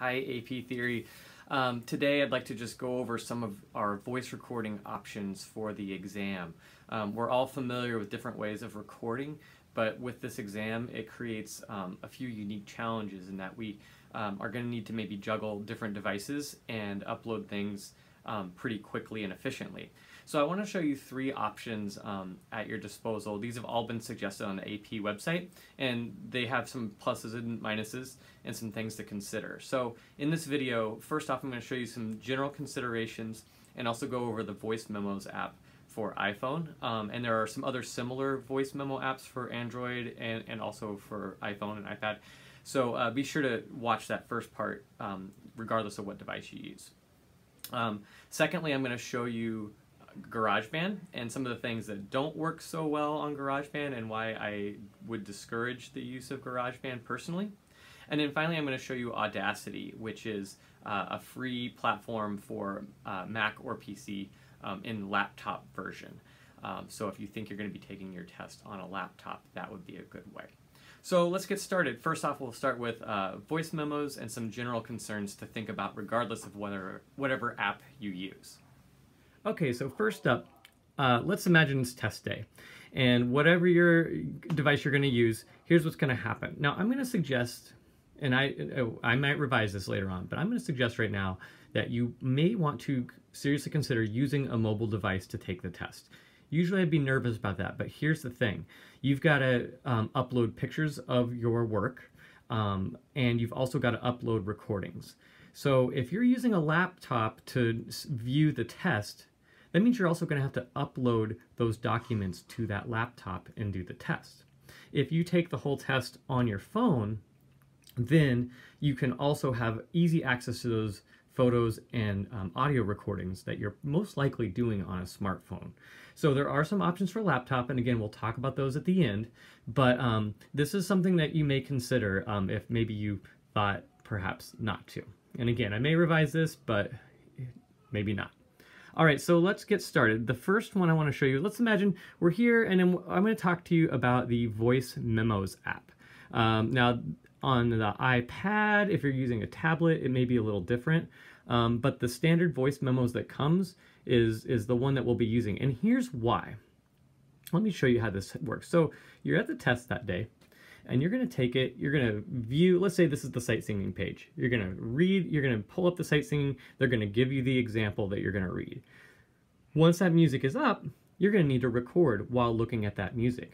Hi AP Theory. Today I'd like to just go over some of our voice recording options for the exam. We're all familiar with different ways of recording, but with this exam it creates a few unique challenges in that we are going to need to maybe juggle different devices and upload things pretty quickly and efficiently. So I want to show you three options at your disposal. These have all been suggested on the AP website, and they have some pluses and minuses and some things to consider. So in this video, first off, I'm going to show you some general considerations and also go over the Voice Memos app for iPhone. And there are some other similar voice memo apps for Android and also for iPhone and iPad. So be sure to watch that first part regardless of what device you use. Secondly, I'm going to show you Garageband and some of the things that don't work so well on Garageband and why I would discourage the use of Garageband personally. And then finally, I'm going to show you Audacity, which is a free platform for Mac or PC in laptop version. So if you think you're going to be taking your test on a laptop, that would be a good way. So let's get started. First off, we'll start with voice memos and some general concerns to think about regardless of whatever app you use. Okay, so first up, let's imagine it's test day. And whatever your device you're going to use, here's what's going to happen. Now, I'm going to suggest, and I might revise this later on, but I'm going to suggest right now that you may want to seriously consider using a mobile device to take the test. Usually I'd be nervous about that, but here's the thing. You've got to upload pictures of your work, and you've also got to upload recordings. So if you're using a laptop to view the test, that means you're also going to have to upload those documents to that laptop and do the test. If you take the whole test on your phone, then you can also have easy access to those photos and audio recordings that you're most likely doing on a smartphone. So there are some options for laptop, and again, we'll talk about those at the end, but this is something that you may consider if maybe you thought perhaps not to. And again, I may revise this, but maybe not. All right, so let's get started. The first one I want to show you, let's imagine we're here, and then I'm going to talk to you about the Voice Memos app. Now, on the iPad, if you're using a tablet, it may be a little different, but the standard voice memos that comes is the one that we'll be using, and here's why. Let me show you how this works. So you're at the test that day, and you're going to take it, you're going to view, let's say this is the sight singing page. You're going to read, you're going to pull up the sight singing, they're going to give you the example that you're going to read. Once that music is up, you're going to need to record while looking at that music.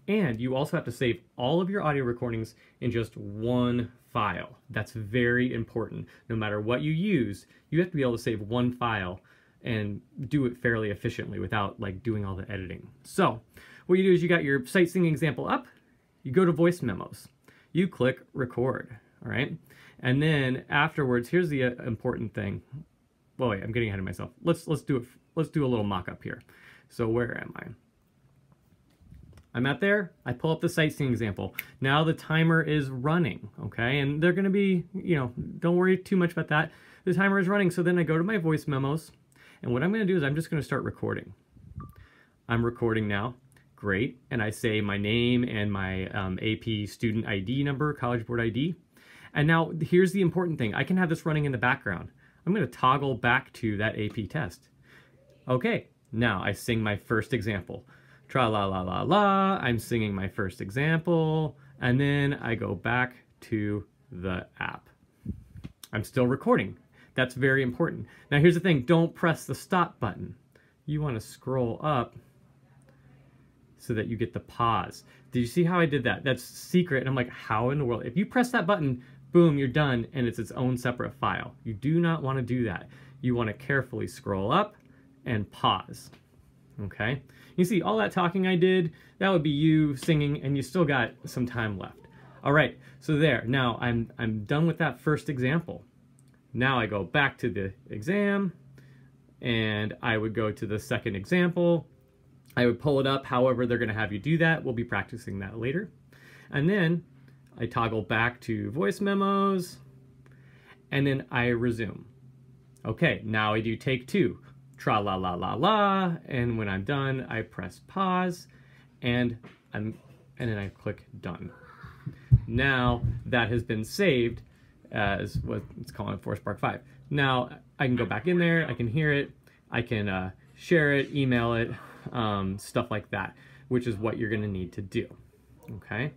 And you also have to save all of your audio recordings in just one file. That's very important. No matter what you use, you have to be able to save one file and do it fairly efficiently without like doing all the editing. So what you do is you got your sight singing example up, you go to Voice Memos, you click record, all right? And then afterwards, here's the important thing. Well, wait, I'm getting ahead of myself. Let's do a little mock-up here. So where am I? I'm at there, I pull up the sight singing example. Now the timer is running, okay? And they're gonna be, don't worry too much about that. The timer is running, so then I go to my voice memos, and what I'm gonna do is I'm just gonna start recording. I'm recording now. Great, and I say my name and my AP student ID number, College Board ID. And now here's the important thing. I can have this running in the background. I'm going to toggle back to that AP test. Okay, now I sing my first example. Tra-la-la-la-la, I'm singing my first example, and then I go back to the app. I'm still recording. That's very important. Now here's the thing, don't press the stop button. You want to scroll up so that you get the pause. Did you see how I did that? That's secret, and I'm like, how in the world? If you press that button, boom, you're done, and it's its own separate file. You do not want to do that. You want to carefully scroll up and pause, okay? You see, all that talking I did, that would be you singing, and you still got some time left. All right, so there. Now, I'm done with that first example. Now I go back to the exam, and I would go to the second example. I would pull it up, however they're going to have you do that. We'll be practicing that later. And then I toggle back to voice memos, and then I resume. Okay, now I do take two. Tra-la-la-la-la, and when I'm done, I press pause, and then I click done. Now that has been saved, as what it's calling Forest Park 5. Now I can go back in there, I can hear it, I can share it, email it, stuff like that, which is what you're going to need to do. Okay,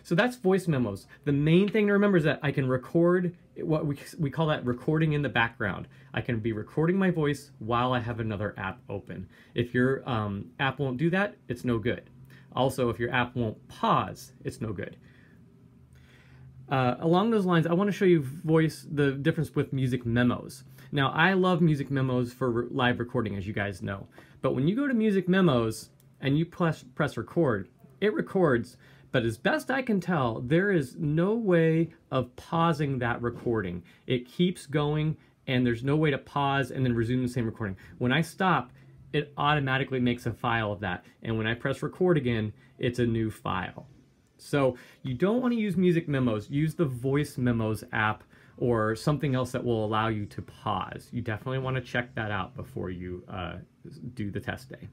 so that's voice memos. The main thing to remember is that I can record what we call that recording in the background. I can be recording my voice while I have another app open. If your app won't do that, it's no good. Also, if your app won't pause, it's no good. Along those lines, I want to show you the difference with music memos. Now, I love music memos for live recording, as you guys know. But when you go to music memos and you press record, it records. But as best I can tell, there is no way of pausing that recording. It keeps going, and there's no way to pause and then resume the same recording. When I stop, it automatically makes a file of that. And when I press record again, it's a new file. So you don't want to use music memos. Use the Voice Memos app or something else that will allow you to pause. You definitely want to check that out before you do the test day.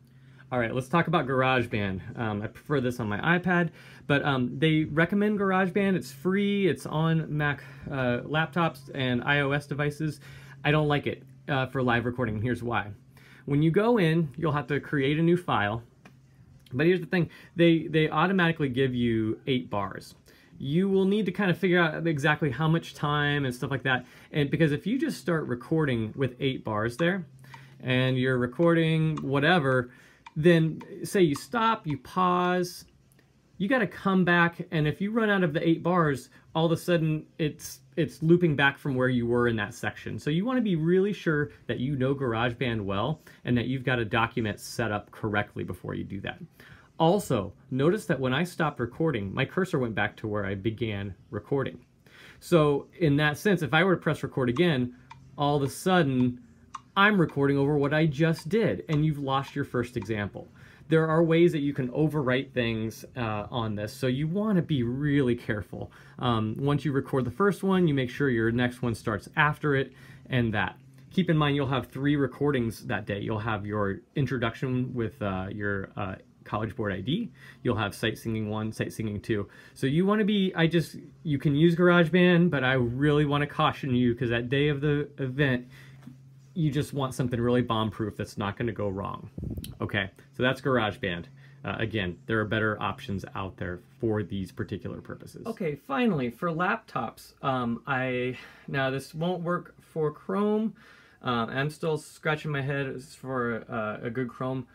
All right, let's talk about Garageband. I prefer this on my iPad, but they recommend Garageband. It's free. It's on Mac laptops and iOS devices. I don't like it for live recording, and here's why. When you go in, you'll have to create a new file. But here's the thing, they automatically give you 8 bars. You will need to kind of figure out exactly how much time and stuff like that. And because if you just start recording with 8 bars there, and you're recording whatever, then say you stop, you pause, you got to come back, and if you run out of the 8 bars, all of a sudden it's looping back from where you were in that section. So you want to be really sure that you know GarageBand well and that you've got a document set up correctly before you do that. Also, notice that when I stopped recording, my cursor went back to where I began recording. So in that sense, if I were to press record again, all of a sudden I'm recording over what I just did, and you've lost your first example. There are ways that you can overwrite things on this, so you want to be really careful. Once you record the first one, you make sure your next one starts after it, and that. Keep in mind you'll have 3 recordings that day. You'll have your introduction with your College Board ID. You'll have Sight Singing 1, Sight Singing 2. So you want to be, you can use GarageBand, but I really want to caution you, because that day of the event, you just want something really bomb-proof that's not going to go wrong. Okay, so that's GarageBand. Again, there are better options out there for these particular purposes. Okay, finally, for laptops, now this won't work for Chrome. I'm still scratching my head for a good Chrome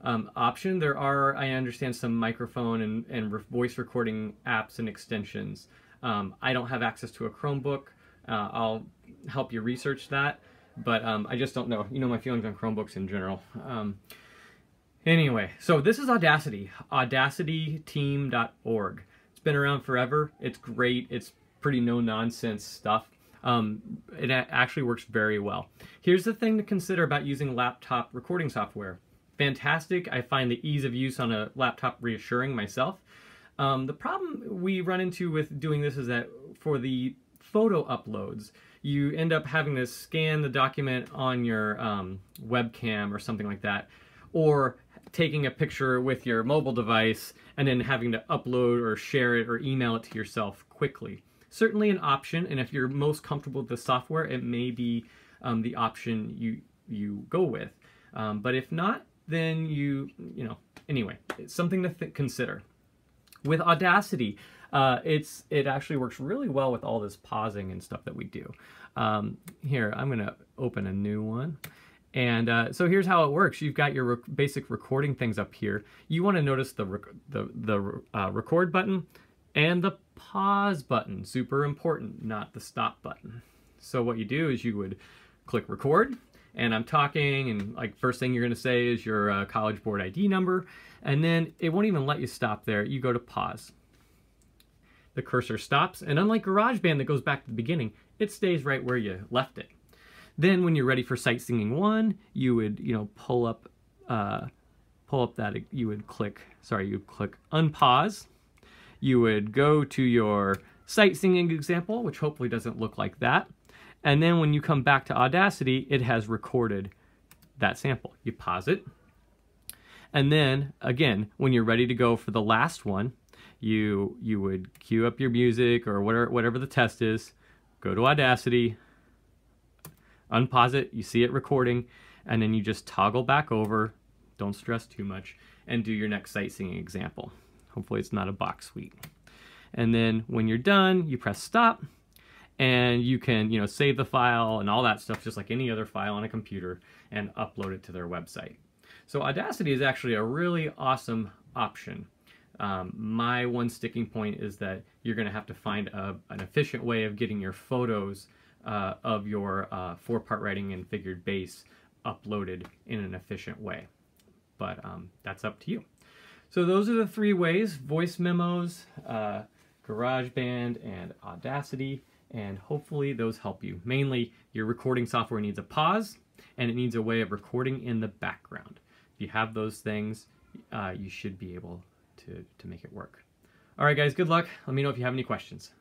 option. There are, I understand, some microphone and voice recording apps and extensions. I don't have access to a Chromebook. I'll help you research that. But I just don't know. You know my feelings on Chromebooks in general. Anyway, so this is Audacity, audacityteam.org. It's been around forever. It's great. It's pretty no-nonsense stuff. It actually works very well. Here's the thing to consider about using laptop recording software. Fantastic. I find the ease of use on a laptop reassuring myself. The problem we run into with doing this is that for the photo uploads, you end up having to scan the document on your webcam or something like that, or taking a picture with your mobile device and then having to upload or share it or email it to yourself quickly. Certainly an option, and if you're most comfortable with the software, it may be the option you go with. But if not, then anyway, it's something to consider. With Audacity, it actually works really well with all this pausing and stuff that we do. Here, I'm going to open a new one. And so here's how it works. You've got your basic recording things up here. You want to notice the record button and the pause button. Super important, not the stop button. So what you do is you would click record, and I'm talking, and like first thing you're going to say is your College Board ID number, and then it won't even let you stop there. You go to pause. The cursor stops, and unlike GarageBand that goes back to the beginning, it stays right where you left it. Then when you're ready for Sight Singing 1, you would, pull up that, you would click unpause. You would go to your Sight Singing example, which hopefully doesn't look like that. And then when you come back to Audacity, it has recorded that sample. You pause it. And then, again, when you're ready to go for the last one, you would cue up your music or whatever the test is, go to Audacity, unpause it, you see it recording, and then you just toggle back over, don't stress too much, and do your next sight singing example. Hopefully it's not a box suite. And then when you're done, you press stop, and you can, you know, save the file and all that stuff just like any other file on a computer and upload it to their website. So Audacity is actually a really awesome option. My one sticking point is that you're going to have to find an efficient way of getting your photos of your 4-part writing and figured bass uploaded in an efficient way. But that's up to you. So those are the 3 ways: Voice Memos, Garageband, and Audacity. And hopefully those help you. Mainly, your recording software needs a pause, and it needs a way of recording in the background. If you have those things, you should be able to make it work. All right, guys, good luck. Let me know if you have any questions.